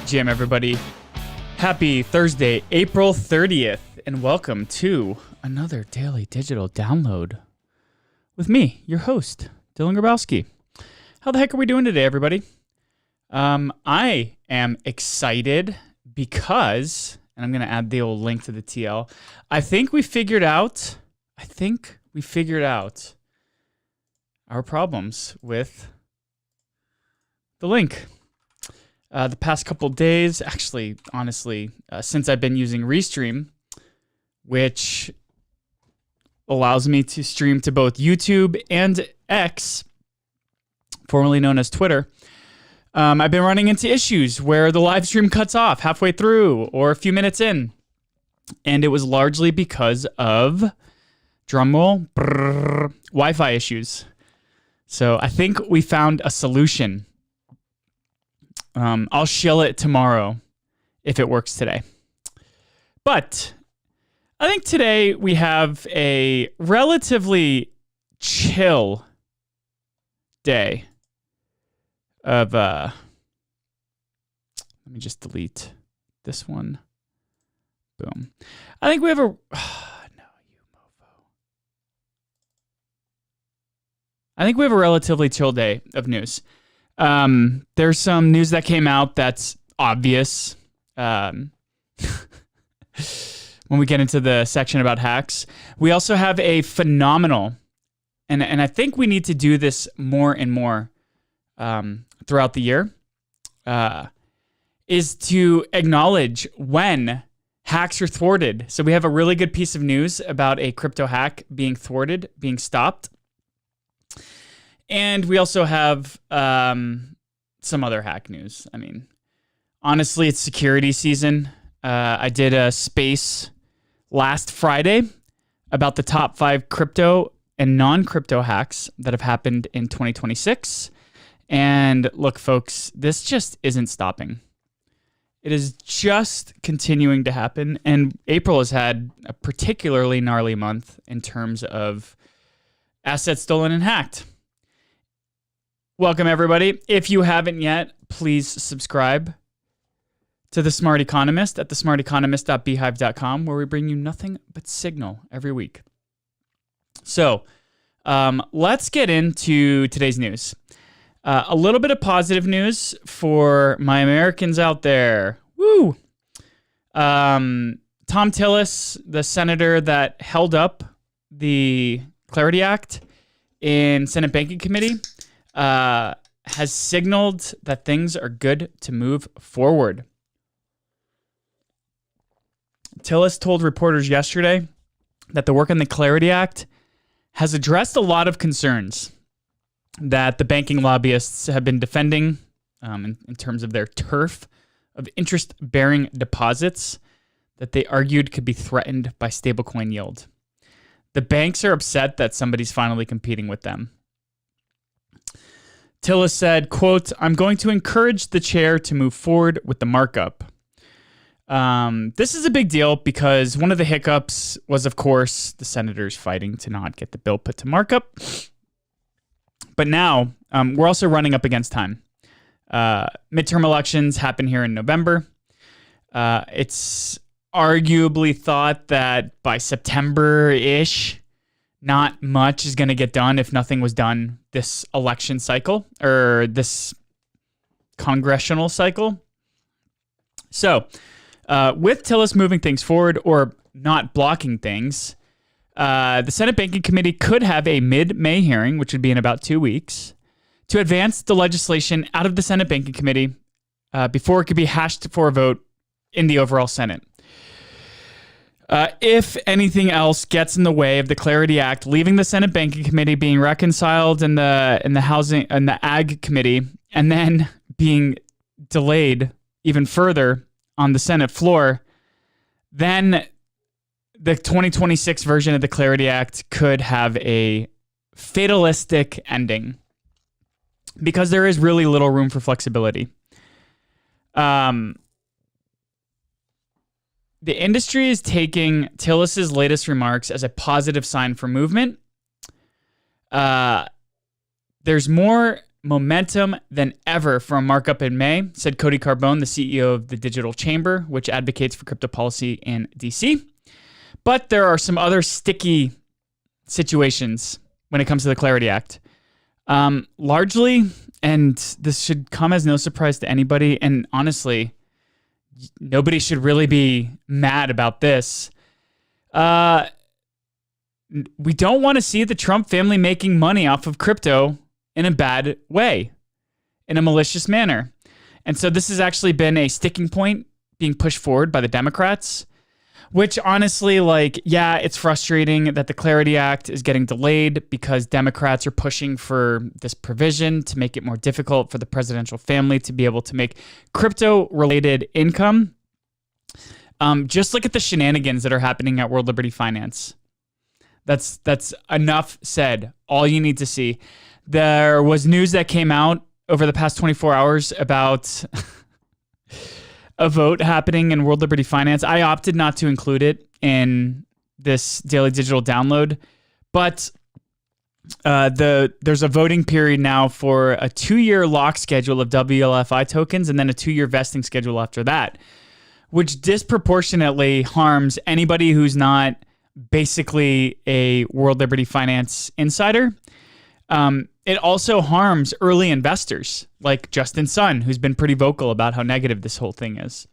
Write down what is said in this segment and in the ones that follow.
Jam, everybody. Happy Thursday, April 30th, and welcome to another daily digital download with me, your host, Dylan Grabowski. How the heck are we doing today, everybody? I am excited because, and I'm going to add the old link to the TL, I think we figured out our problems with the link. The past couple days, actually, honestly, since I've been using Restream, which allows me to stream to both YouTube and X, formerly known as Twitter, I've been running into issues where the live stream cuts off halfway through or a few minutes in. And it was largely because of, drumroll, Wi-Fi issues. So I think we found a solution. I'll shill it tomorrow if it works today. But I think today we have a relatively chill day of, let me just delete this one. Boom. I think we have a, I think we have a relatively chill day of news. There's some news that came out that's obvious when we get into the section about hacks. We also have a phenomenal, and I think we need to do this more and more throughout the year, is to acknowledge when hacks are thwarted. So we have a really good piece of news about a crypto hack being thwarted, being stopped. And we also have some other hack news. I mean, honestly, it's security season. I did a space last Friday about the top 5 crypto and non-crypto hacks that have happened in 2026. And look, folks, this just isn't stopping. It is just continuing to happen. And April has had a particularly gnarly month in terms of assets stolen and hacked. Welcome, everybody. If you haven't yet, please subscribe to The Smart Economist at thesmarteconomist.beehive.com, where we bring you nothing but signal every week. So let's get into today's news. A little bit of positive news for my Americans out there. Woo! Tom Tillis, the senator that held up the Clarity Act in Senate Banking Committee, has signaled that things are good to move forward. Tillis told reporters yesterday that the work on the Clarity Act has addressed a lot of concerns that the banking lobbyists have been defending in terms of their turf of interest-bearing deposits that they argued could be threatened by stablecoin yield. The banks are upset that somebody's finally competing with them. Tillis said, quote, "I'm going to encourage the chair to move forward with the markup." This is a big deal because one of the hiccups was, of course, the senators fighting to not get the bill put to markup. But now we're also running up against time. Midterm elections happen here in November. It's arguably thought that by September-ish, not much is going to get done if nothing was done this election cycle or this congressional cycle. So with Tillis moving things forward or not blocking things, the Senate Banking Committee could have a mid-May hearing, which would be in about 2 weeks, to advance the legislation out of the Senate Banking Committee before it could be hashed for a vote in the overall Senate. If anything else gets in the way of the Clarity Act leaving the Senate Banking Committee, being reconciled in the Housing and the Ag Committee, and then being delayed even further on the Senate floor, then the 2026 version of the Clarity Act could have a fatalistic ending because there is really little room for flexibility. The industry is taking Tillis's latest remarks as a positive sign for movement. There's more momentum than ever for a markup in May, said Cody Carbone, the CEO of the Digital Chamber, which advocates for crypto policy in DC. But there are some other sticky situations when it comes to the Clarity Act. Largely, and this should come as no surprise to anybody, and honestly, nobody should really be mad about this. We don't want to see the Trump family making money off of crypto in a bad way, in a malicious manner. And so this has actually been a sticking point being pushed forward by the Democrats, which honestly, it's frustrating that the Clarity Act is getting delayed because Democrats are pushing for this provision to make it more difficult for the presidential family to be able to make crypto-related income. Just look at the shenanigans that are happening at World Liberty Finance. That's enough said. All you need to see. There was news that came out over the past 24 hours about a vote happening in World Liberty Finance. I opted not to include it in this daily digital download, but there's a voting period now for a 2-year lock schedule of WLFI tokens and then a 2-year vesting schedule after that, which disproportionately harms anybody who's not basically a World Liberty Finance insider. It also harms early investors like Justin Sun, who's been pretty vocal about how negative this whole thing is.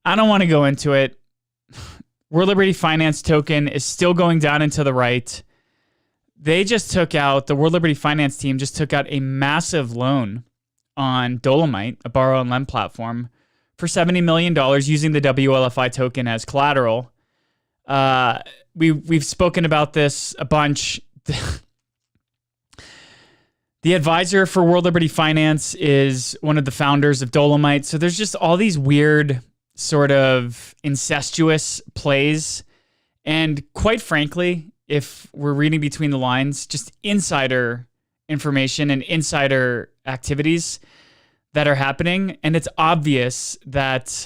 I don't want to go into it. World Liberty Finance token is still going down and to the right. The World Liberty Finance team just took out a massive loan on Dolomite, a borrow and lend platform, for $70 million using the WLFI token as collateral. We've spoken about this a bunch. The advisor for World Liberty Finance is one of the founders of Dolomite. So there's just all these weird sort of incestuous plays. And quite frankly, if we're reading between the lines, just insider information and insider activities that are happening. And it's obvious that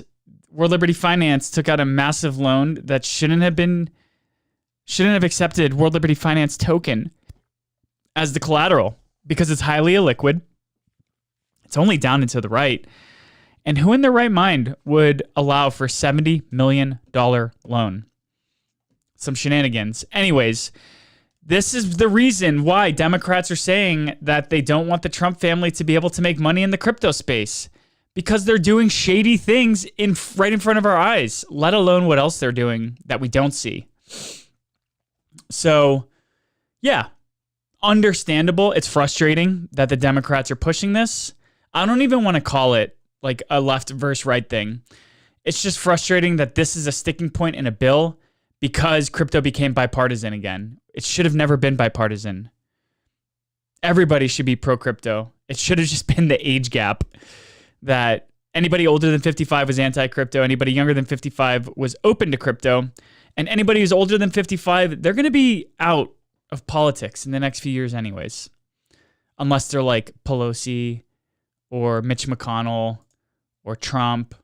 World Liberty Finance took out a massive loan that shouldn't have accepted World Liberty Finance token as the collateral because it's highly illiquid. It's only down and to the right. And who in their right mind would allow for a $70 million loan? Some shenanigans. Anyways, this is the reason why Democrats are saying that they don't want the Trump family to be able to make money in the crypto space. Because they're doing shady things right in front of our eyes, let alone what else they're doing that we don't see. So, yeah, understandable. It's frustrating that the Democrats are pushing this. I don't even want to call it like a left versus right thing. It's just frustrating that this is a sticking point in a bill because crypto became bipartisan again. It should have never been bipartisan. Everybody should be pro-crypto. It should have just been the age gap. That anybody older than 55 was anti-crypto, anybody younger than 55 was open to crypto, and anybody who's older than 55, they're going to be out of politics in the next few years anyways. Unless they're like Pelosi or Mitch McConnell or Trump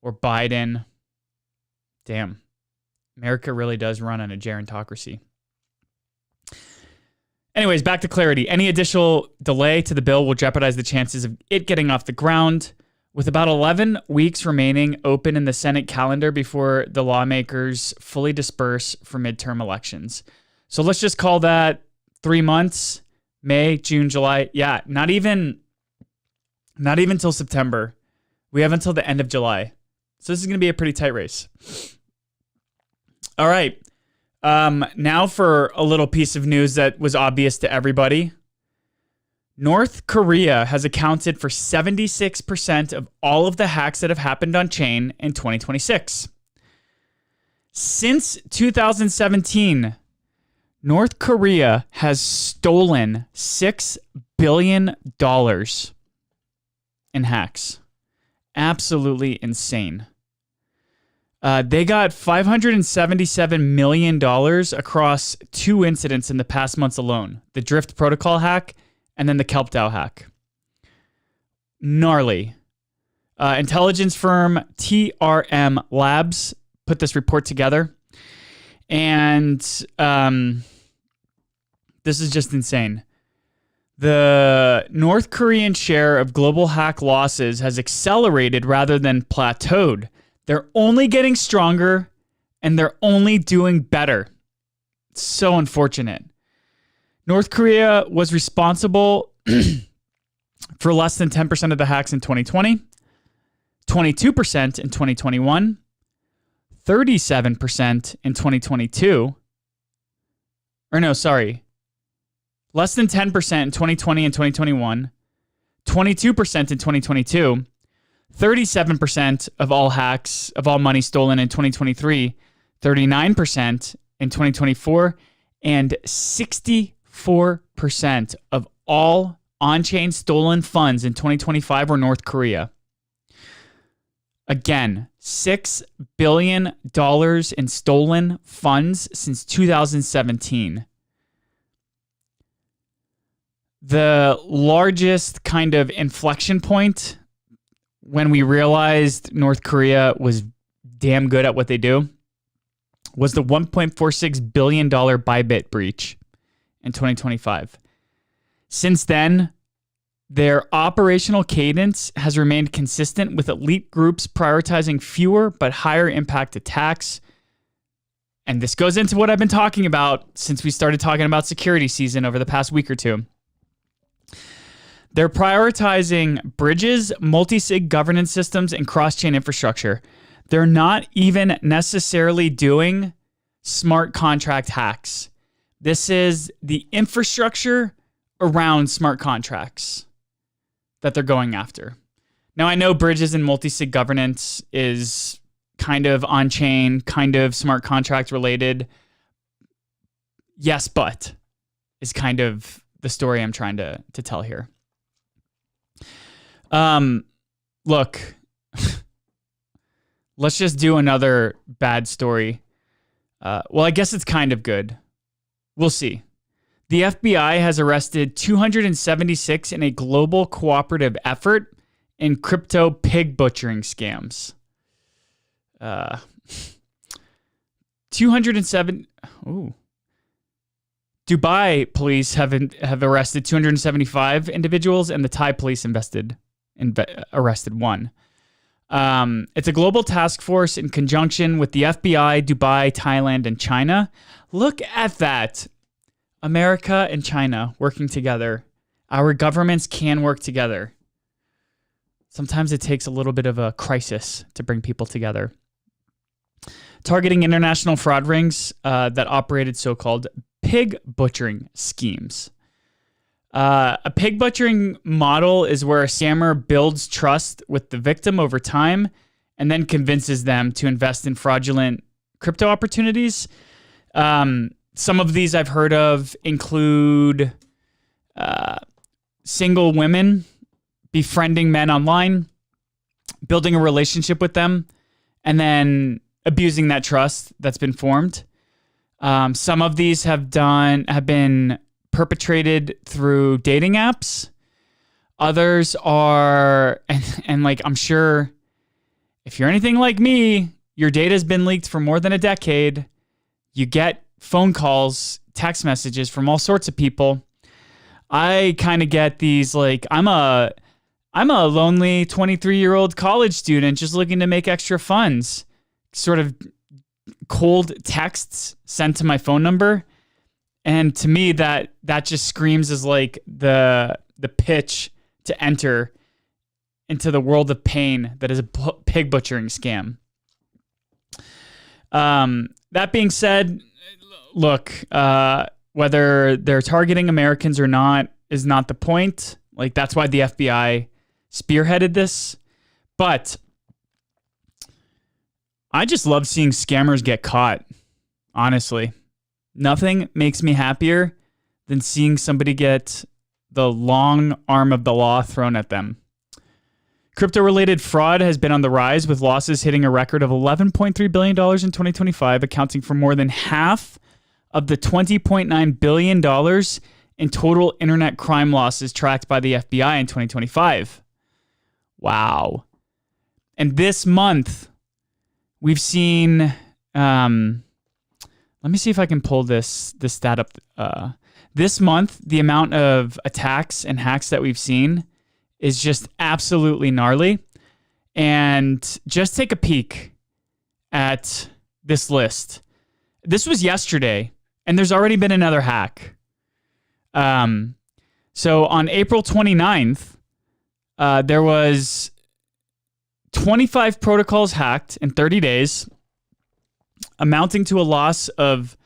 or Biden. Damn. America really does run on a gerontocracy. Anyways, back to clarity. Any additional delay to the bill will jeopardize the chances of it getting off the ground. With about 11 weeks remaining open in the Senate calendar before the lawmakers fully disperse for midterm elections. So let's just call that 3 months, May, June, July. Yeah, not even till September. We have until the end of July. So this is going to be a pretty tight race. All right. Now for a little piece of news that was obvious to everybody. North Korea has accounted for 76% of all of the hacks that have happened on chain in 2026. Since 2017, North Korea has stolen $6 billion in hacks. Absolutely insane. They got $577 million across 2 incidents in the past months alone. The Drift Protocol hack and then the KelpDAO hack. Gnarly. Intelligence firm TRM Labs put this report together. And this is just insane. The North Korean share of global hack losses has accelerated rather than plateaued. They're only getting stronger and they're only doing better. It's so unfortunate. North Korea was responsible for less than 10% of the hacks in 2020, 22% in 2021, 37% in 2022. Or no, sorry. Less than 10% in 2020 and 2021, 22% in 2022, 37% of all hacks, of all money stolen in 2023, 39% in 2024, and 64% of all on-chain stolen funds in 2025 were North Korea. Again, $6 billion in stolen funds since 2017. The largest kind of inflection point when we realized North Korea was damn good at what they do was the $1.46 billion Bybit breach in 2025. Since then, their operational cadence has remained consistent with elite groups prioritizing fewer but higher impact attacks. And this goes into what I've been talking about since we started talking about security season over the past week or two. They're prioritizing bridges, multi-sig governance systems, and cross-chain infrastructure. They're not even necessarily doing smart contract hacks. This is the infrastructure around smart contracts that they're going after. Now, I know bridges and multi-sig governance is kind of on-chain, kind of smart contract related. Yes, but is kind of the story I'm trying to tell here. Look, let's just do another bad story. Well, I guess it's kind of good. We'll see. The FBI has arrested 276 in a global cooperative effort in crypto pig butchering scams. 207. Ooh. Dubai police have arrested 275 individuals, and the Thai police arrested one. It's a global task force in conjunction with the FBI, Dubai, Thailand, and China. Look at that. America and China working together. Our governments can work together. Sometimes it takes a little bit of a crisis to bring people together. Targeting international fraud rings that operated so-called pig butchering schemes. A pig butchering model is where a scammer builds trust with the victim over time and then convinces them to invest in fraudulent crypto opportunities. Some of these I've heard of include single women befriending men online, building a relationship with them, and then abusing that trust that's been formed. Some of these have been perpetrated through dating apps. Others are, and like I'm sure if you're anything like me, your data has been leaked for more than a decade. You get phone calls, text messages from all sorts of people. I kind of get these like, I'm a lonely 23-year-old college student just looking to make extra funds. Sort of cold texts sent to my phone number. And to me, that just screams as like the pitch to enter into the world of pain that is a pig butchering scam. That being said, look, whether they're targeting Americans or not is not the point. Like, that's why the FBI spearheaded this. But I just love seeing scammers get caught, honestly. Nothing makes me happier than seeing somebody get the long arm of the law thrown at them. Crypto-related fraud has been on the rise, with losses hitting a record of $11.3 billion in 2025, accounting for more than half of the $20.9 billion in total internet crime losses tracked by the FBI in 2025. Wow. And this month, we've seen... let me see if I can pull this stat up. This month, the amount of attacks and hacks that we've seen is just absolutely gnarly. And just take a peek at this list. This was yesterday, and there's already been another hack. So on April 29th, there was 25 protocols hacked in 30 days, amounting to a loss of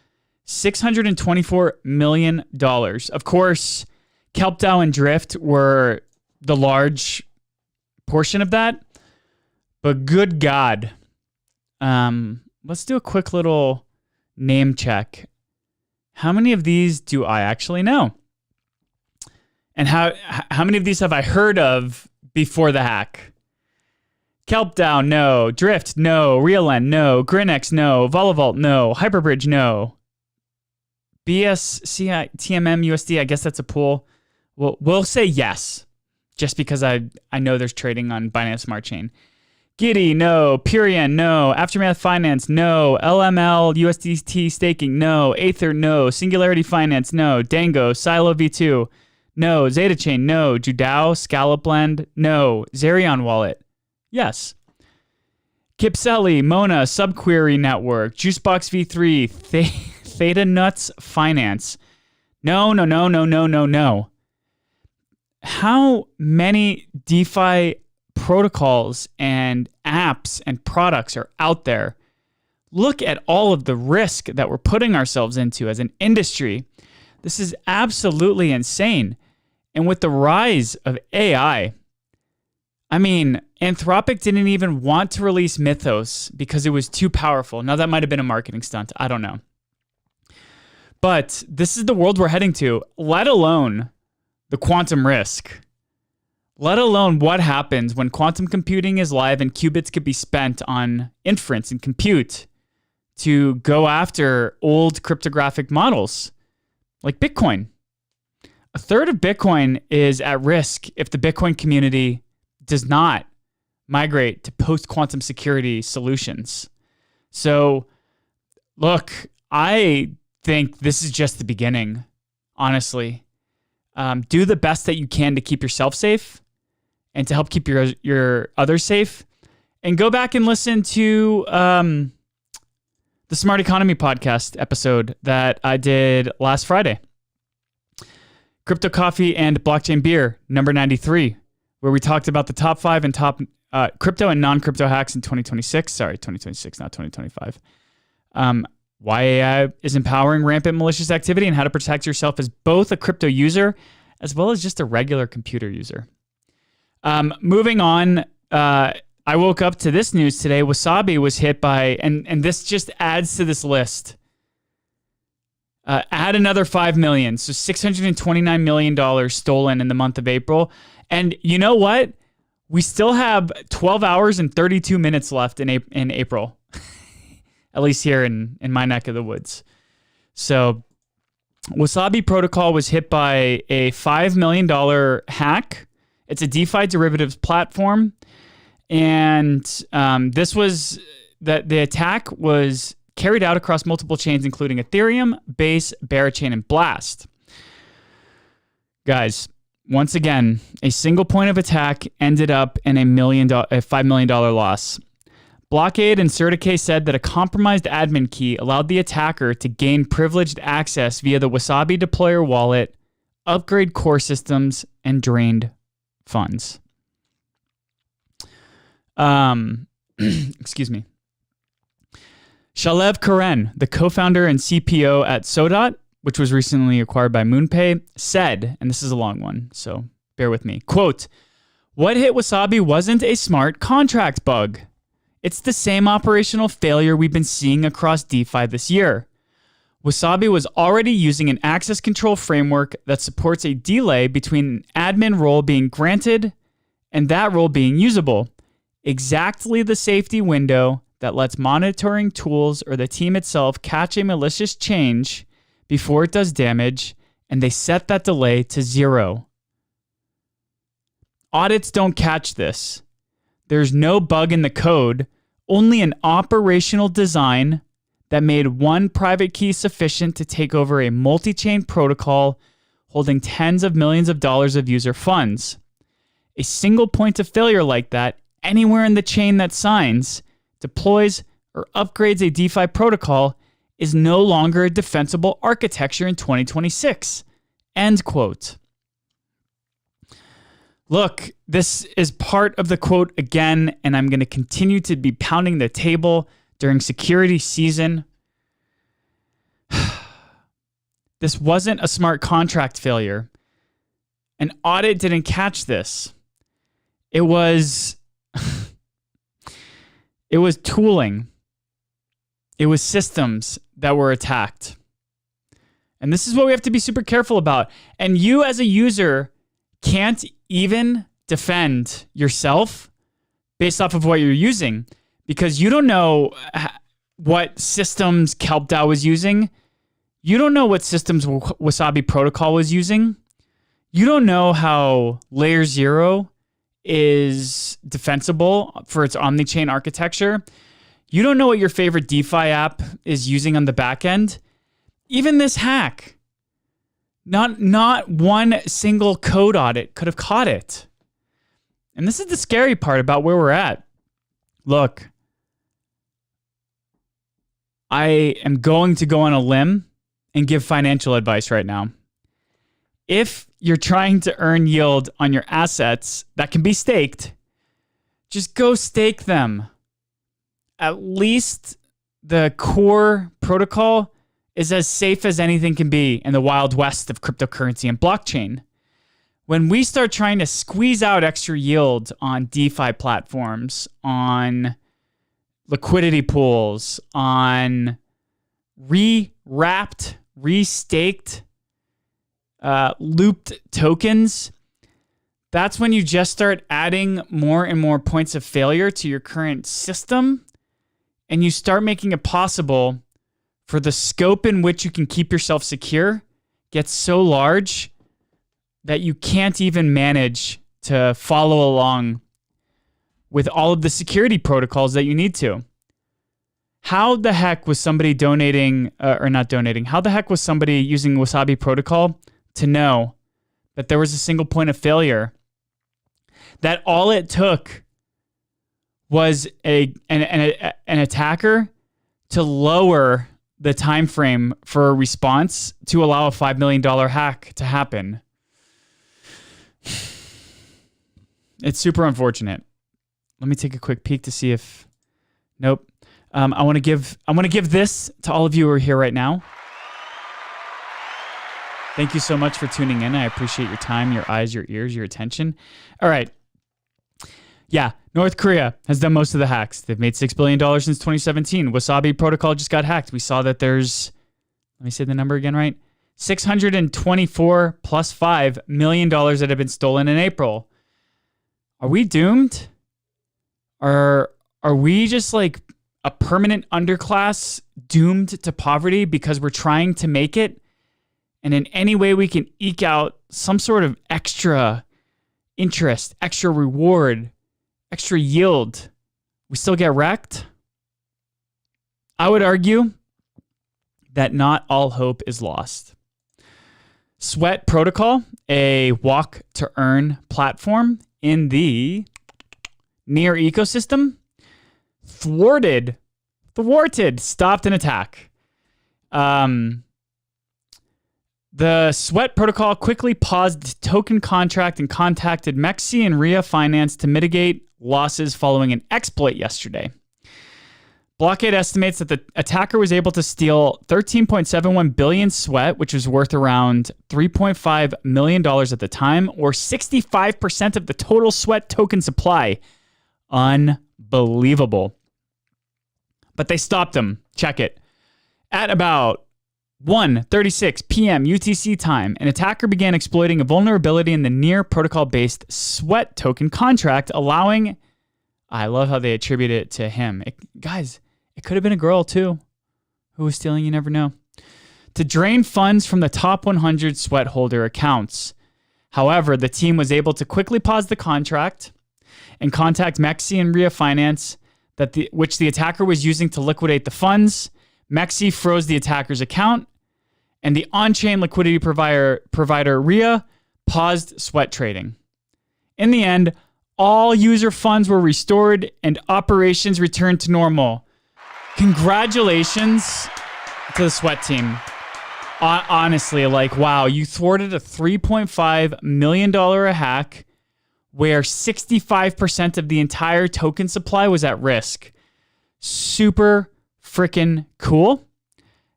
$624 million. Of course, KelpDAO and Drift were the large portion of that. But good God, let's do a quick little name check. How many of these do I actually know? And how many of these have I heard of before the hack? KelpDAO, no. Drift, no. RealN, no. Grinex, no. Volavolt, no. Hyperbridge, no. BSCI, TMM, USD, I guess that's a pool. We'll say yes, just because I know there's trading on Binance Smart Chain. Giddy, no. Purian, no. Aftermath Finance, no. LML, USDT staking, no. Aether, no. Singularity Finance, no. Dango, Silo V2, no. Zeta Chain, no. Judao, Scallopland, no. Zerion Wallet, yes. Kipseli, Mona, Subquery Network, Juicebox V3, Theta Nuts Finance, no. How many DeFi protocols and apps and products are out there? Look at all of the risk that we're putting ourselves into as an industry. This is absolutely insane. And with the rise of AI, I mean, Anthropic didn't even want to release Mythos because it was too powerful. Now, that might have been a marketing stunt. I don't know. But this is the world we're heading to, let alone the quantum risk. Let alone what happens when quantum computing is live and qubits could be spent on inference and compute to go after old cryptographic models like Bitcoin. A third of Bitcoin is at risk if the Bitcoin community does not migrate to post-quantum security solutions. So, look, I think this is just the beginning, honestly. Do the best that you can to keep yourself safe and to help keep your others safe. And go back and listen to the Smart Economy podcast episode that I did last Friday. Crypto Coffee and Blockchain Beer, number 93, where we talked about the top 5 and top crypto and non-crypto hacks in 2026. Sorry, 2026, not 2025. Why AI is empowering rampant malicious activity and how to protect yourself as both a crypto user as well as just a regular computer user. Moving on, I woke up to this news today. Wasabi was hit by, and this just adds to this list. Add another $5 million, so $629 million stolen in the month of April. And you know what? We still have 12 hours and 32 minutes left in April, at least here in my neck of the woods. So Wasabi Protocol was hit by a $5 million hack. It's a DeFi derivatives platform. And this was that the attack was carried out across multiple chains, including Ethereum, Base, Barachain, and Blast. Guys, once again, a single point of attack ended up in a $5 million loss. Blockade and Certicase said that a compromised admin key allowed the attacker to gain privileged access via the Wasabi deployer wallet, upgrade core systems, and drained funds. Excuse me. Shalev Karen, the co-founder and CPO at Sodot, which was recently acquired by MoonPay, said, and this is a long one, so bear with me, quote, "What hit Wasabi wasn't a smart contract bug. It's the same operational failure we've been seeing across DeFi this year. Wasabi was already using an access control framework that supports a delay between an admin role being granted and that role being usable. Exactly the safety window that lets monitoring tools or the team itself catch a malicious change before it does damage, and they set that delay to 0. Audits don't catch this. There's no bug in the code, only an operational design that made one private key sufficient to take over a multi-chain protocol holding tens of millions of dollars of user funds. A single point of failure like that anywhere in the chain that signs, deploys, or upgrades a DeFi protocol is no longer a defensible architecture in 2026. End quote. Look, this is part of the quote again, and I'm going to continue to be pounding the table during security season. This wasn't a smart contract failure. An audit didn't catch this. It was it was tooling. It was systems that were attacked. And this is what we have to be super careful about. And you as a user can't even defend yourself based off of what you're using, because you don't know what systems KelpDAO was using. You don't know what systems Wasabi Protocol was using. You don't know how Layer 0 is defensible for its omni-chain architecture. You don't know what your favorite DeFi app is using on the back end. Even this hack, not one single code audit could have caught it. And this is the scary part about where we're at. Look, I am going to go on a limb and give financial advice right now. If you're trying to earn yield on your assets that can be staked, just go stake them. At least the core protocol is as safe as anything can be in the wild west of cryptocurrency and blockchain. When we start trying to squeeze out extra yield on DeFi platforms, on liquidity pools, on re-wrapped, re-staked, looped tokens, that's when you just start adding more and more points of failure to your current system, and you start making it possible for the scope in which you can keep yourself secure get so large that you can't even manage to follow along with all of the security protocols that you need to. How the heck was somebody donating, or not donating, how the heck was somebody using Wasabi Protocol to know that there was a single point of failure? That all it took was an attacker to lower the time frame for a response to allow a $5 million hack to happen. It's super unfortunate. Let me take a quick peek to see if... Nope. I want to give this to all of you who are here right now. Thank you so much for tuning in. I appreciate your time, your eyes, your ears, your attention. All right. Yeah, North Korea has done most of the hacks. They've made $6 billion since 2017. Wasabi Protocol just got hacked. We saw that there's, let me say the number again, right? $624 plus $5 million that have been stolen in April. Are we doomed? Are we just like a permanent underclass doomed to poverty because we're trying to make it? And in any way we can eke out some sort of extra interest, extra reward, extra yield, we still get wrecked? I would argue that not all hope is lost. Sweat Protocol, a walk to earn platform in the Near ecosystem, thwarted, stopped an attack. The Sweat Protocol quickly paused token contract and contacted Mexi and Ria Finance to mitigate losses following an exploit yesterday. Blockade estimates that the attacker was able to steal 13.71 billion Sweat, which was worth around $3.5 million at the time, or 65% of the total Sweat token supply. Unbelievable. But they stopped him. Check it. At about 1:36 p.m. UTC time, an attacker began exploiting a vulnerability in the Near protocol-based Sweat token contract, allowing... I love how they attribute it to him. Guys, it could have been a girl too. Who was stealing, you never know. To drain funds from the top 100 Sweat holder accounts. However, the team was able to quickly pause the contract and contact Mexi and Ria Finance, which the attacker was using to liquidate the funds. Mexi froze the attacker's account, and the on-chain liquidity provider RIA paused sweat trading. In the end, all user funds were restored and operations returned to normal. Congratulations to the sweat team. Honestly, like, wow, you thwarted a $3.5 million hack where 65% of the entire token supply was at risk. Super freaking cool.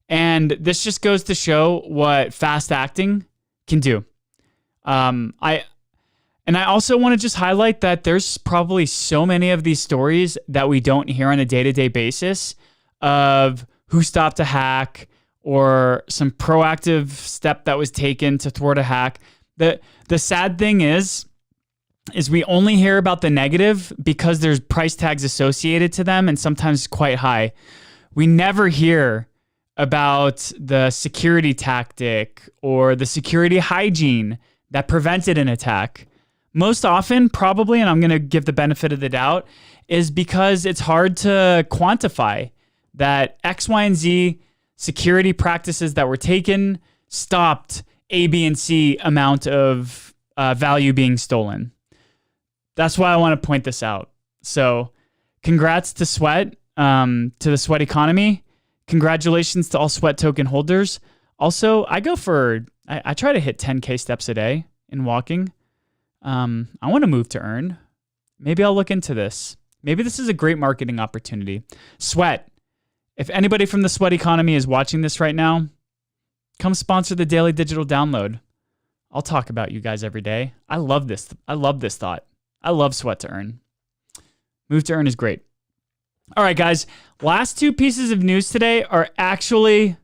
And this just goes to show what fast acting can do. I also want to just highlight that there's probably so many of these stories that we don't hear on a day-to-day basis of who stopped a hack or some proactive step that was taken to thwart a hack. The sad thing is we only hear about the negative because there's price tags associated to them and sometimes quite high. We never hear about the security tactic or the security hygiene that prevented an attack. Most often, probably, and I'm going to give the benefit of the doubt, is because it's hard to quantify that X, Y, and Z security practices that were taken stopped A, B, and C amount of value being stolen. That's why I want to point this out. So congrats to Sweat, to the Sweat economy. Congratulations to all Sweat token holders. Also, I try to hit 10K steps a day in walking. I want to move to earn. Maybe I'll look into this. Maybe this is a great marketing opportunity. Sweat. If anybody from the Sweat economy is watching this right now, come sponsor the Daily Digital Download. I'll talk about you guys every day. I love this. I love this thought. I love Sweat to earn. Move to earn is great. All right, guys. Last two pieces of news today are actually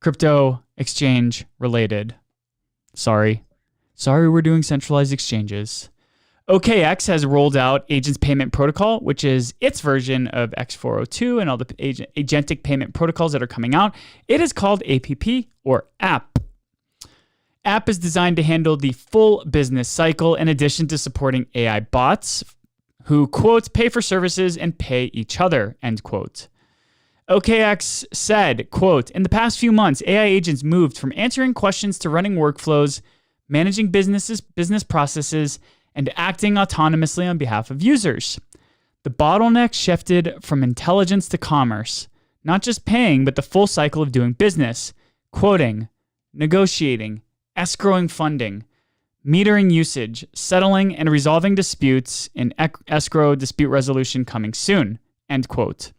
crypto exchange related. Sorry, we're doing centralized exchanges. OKX has rolled out Agents Payment Protocol, which is its version of X402 and all the agentic payment protocols that are coming out. It is called APP or App. App is designed to handle the full business cycle in addition to supporting AI bots who, quote, pay for services and pay each other, end quote. OKX said, quote, in the past few months, AI agents moved from answering questions to running workflows, managing business processes, and acting autonomously on behalf of users. The bottleneck shifted from intelligence to commerce, not just paying, but the full cycle of doing business, quoting, negotiating, escrowing funding, metering usage, settling and resolving disputes in escrow dispute resolution coming soon, end quote.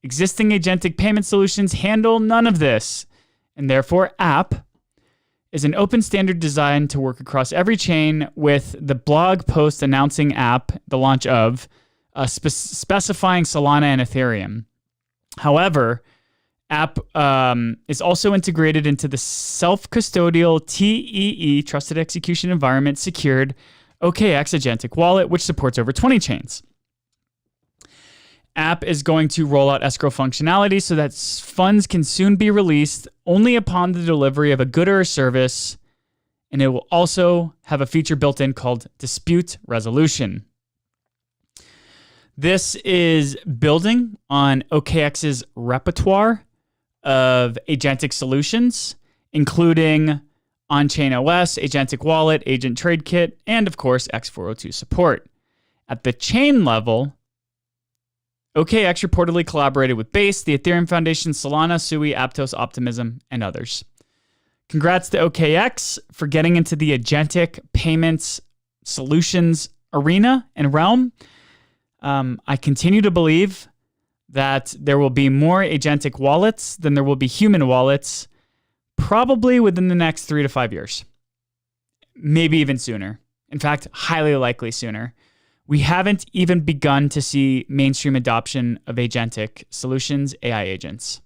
Existing agentic payment solutions handle none of this, and therefore App is an open standard designed to work across every chain, with the blog post announcing App, the launch of, specifying Solana and Ethereum. However, App is also integrated into the self-custodial TEE, Trusted Execution Environment, secured OKX agentic wallet, which supports over 20 chains. App is going to roll out escrow functionality so that funds can soon be released only upon the delivery of a good or a service, and it will also have a feature built in called dispute resolution. This is building on OKX's repertoire of agentic solutions, including on-chain OS, agentic wallet, agent trade kit, and of course X402 support. At the chain level, OKX reportedly collaborated with Base, the Ethereum Foundation, Solana, Sui, Aptos, Optimism, and others. Congrats to OKX for getting into the agentic payments solutions arena and realm. I continue to believe that there will be more agentic wallets than there will be human wallets, probably within the next 3 to 5 years. Maybe even sooner. In fact, highly likely sooner. We haven't even begun to see mainstream adoption of agentic solutions, AI agents.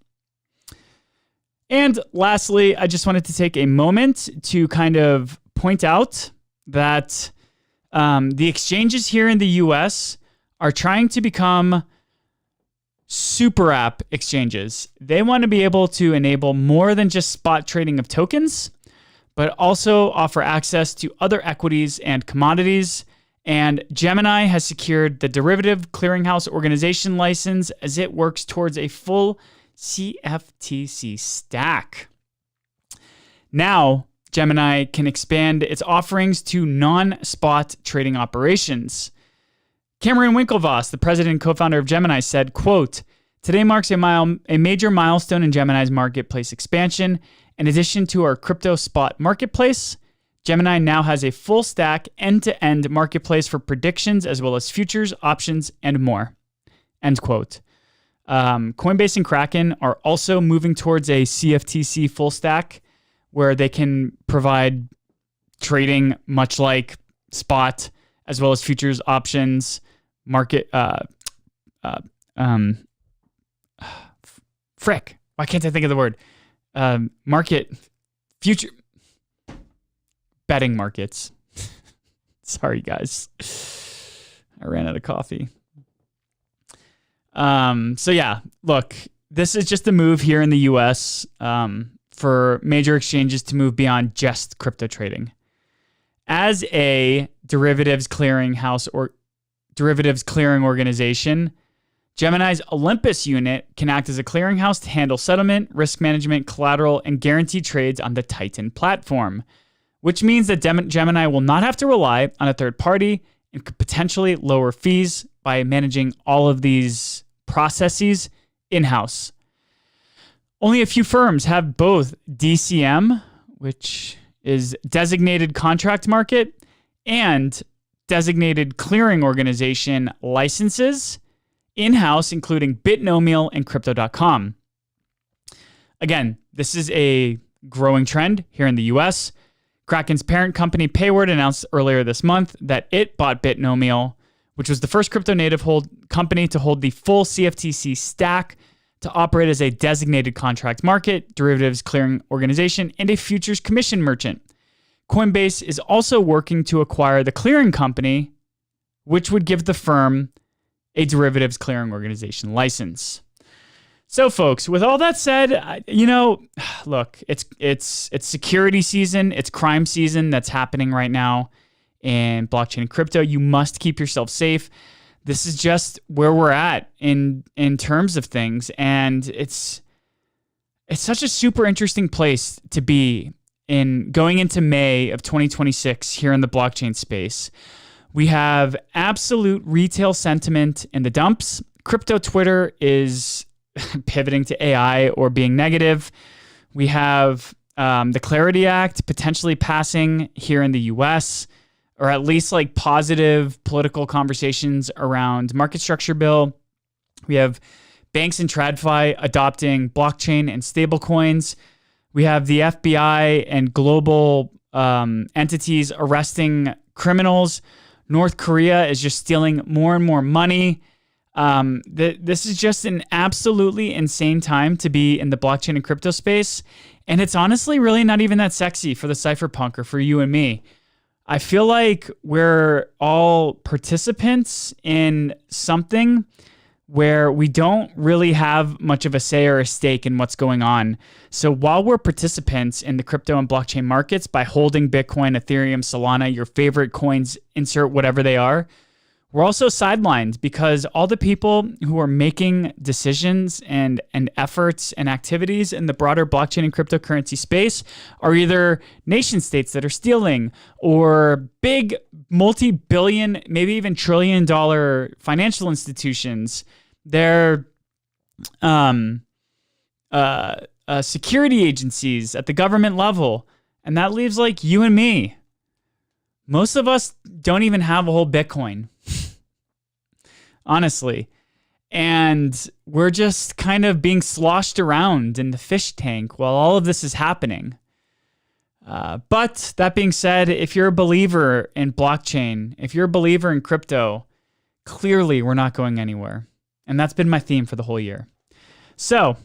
And lastly, I just wanted to take a moment to kind of point out that the exchanges here in the US are trying to become super app exchanges. They want to be able to enable more than just spot trading of tokens, but also offer access to other equities and commodities, And Gemini has secured the Derivative Clearinghouse Organization license as it works towards a full CFTC stack. Now, Gemini can expand its offerings to non-spot trading operations. Cameron Winklevoss, the president and co-founder of Gemini, said, quote, "Today marks a major milestone in Gemini's marketplace expansion. In addition to our crypto spot marketplace, Gemini now has a full stack end-to-end marketplace for predictions as well as futures, options, and more." End quote. Coinbase and Kraken are also moving towards a CFTC full stack where they can provide trading much like spot as well as futures, options, market. Frick. Why can't I think of the word? Market, future, betting markets. Sorry, guys. I ran out of coffee. So yeah, look, this is just a move here in the US for major exchanges to move beyond just crypto trading. As a derivatives clearing organization, Gemini's Olympus unit can act as a clearinghouse to handle settlement, risk management, collateral, and guarantee trades on the Titan platform, which means that Gemini will not have to rely on a third party and could potentially lower fees by managing all of these processes in-house. Only a few firms have both DCM, which is Designated Contract Market, and Designated Clearing Organization licenses in-house, including Bitnomial and Crypto.com. Again, this is a growing trend here in the US. Kraken's parent company Payward announced earlier this month that it bought Bitnomial, which was the first crypto native company to hold the full CFTC stack to operate as a designated contract market, derivatives clearing organization, and a futures commission merchant. Coinbase is also working to acquire the clearing company, which would give the firm a derivatives clearing organization license. So, folks, with all that said, look, it's security season, it's crime season that's happening right now in blockchain and crypto. You must keep yourself safe. This is just where we're at in terms of things, and it's such a super interesting place to be in going into May of 2026 here in the blockchain space. We have absolute retail sentiment in the dumps. Crypto Twitter is pivoting to AI or being negative. We have the Clarity Act potentially passing here in the US, or at least like positive political conversations around market structure bill. We have banks and TradFi adopting blockchain and stablecoins. We have the FBI and global entities arresting criminals. North Korea is just stealing more and more money. This is just an absolutely insane time to be in the blockchain and crypto space. And it's honestly really not even that sexy for the cypherpunk or for you and me. I feel like we're all participants in something where we don't really have much of a say or a stake in what's going on. So while we're participants in the crypto and blockchain markets by holding Bitcoin, Ethereum, Solana, your favorite coins, insert whatever they are, we're also sidelined because all the people who are making decisions and efforts and activities in the broader blockchain and cryptocurrency space are either nation states that are stealing or big multi-billion, maybe even trillion-dollar financial institutions. They're security agencies at the government level. And that leaves like you and me. Most of us don't even have a whole Bitcoin. Honestly. And we're just kind of being sloshed around in the fish tank while all of this is happening. But that being said, if you're a believer in blockchain, if you're a believer in crypto, clearly we're not going anywhere. And that's been my theme for the whole year. So,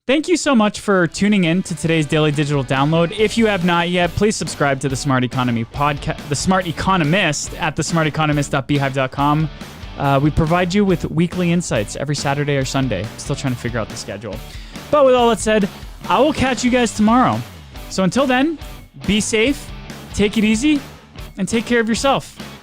thank you so much for tuning in to today's Daily Digital Download. If you have not yet, please subscribe to the Smart Economy podcast, The Smart Economist at thesmarteconomist.beehive.com. We provide you with weekly insights every Saturday or Sunday. Still trying to figure out the schedule. But with all that said, I will catch you guys tomorrow. So until then, be safe, take it easy, and take care of yourself.